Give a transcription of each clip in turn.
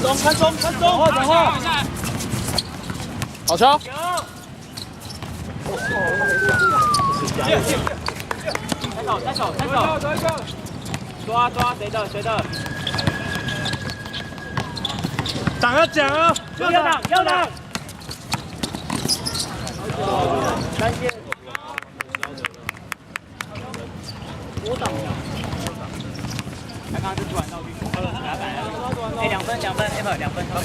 看中，转后，好球！抬手，抓，谁的？挡啊讲啊！右挡。三线。我挡。他刚刚是突然道具，哎，2分 ，M 2分，好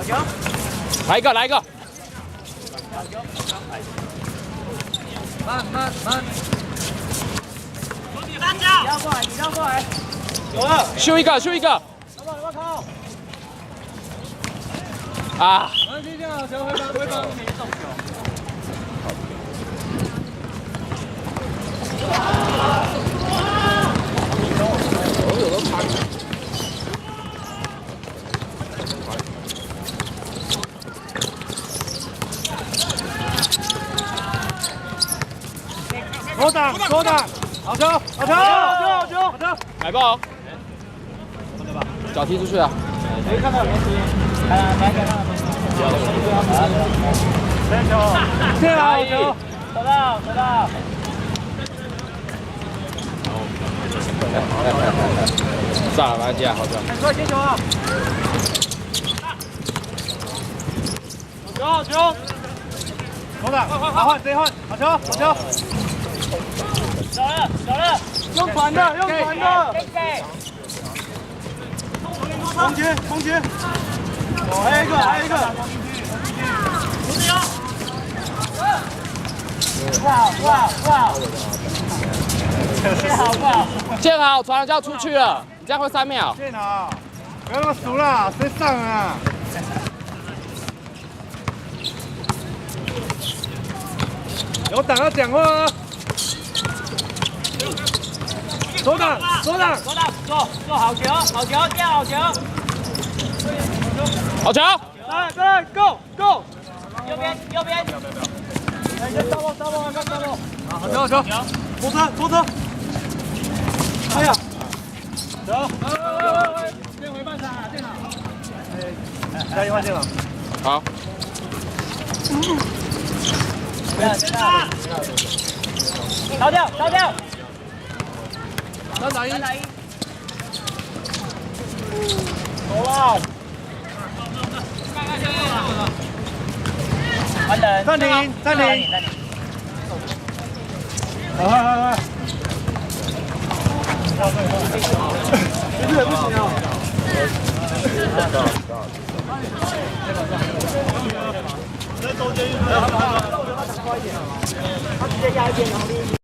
球！来一个！慢。你绕过来，有了，秀一个！啊！这样好球，回防。左挡，好球！来吧，脚踢出去啊！没看到，来，这好球！得到，算了，把它接好球。快接球啊！好球！左挡，好换，谁换？好球！少了，用传的，空军，还有一个，哇！建好，传了就要出去了，你这样会3秒。建好，不要那么熟啦，谁上啊？有挡要讲话啊！左挡，做好球，接好球，好球！来 ，Go！右边，先招包，好球！左车，哎呀，走，先回半场啊，建好，加油换建了，好。倒掉3打1，走了，完等，暂停，快，这个不行啊，在中间，他直接压一边，然后另一边。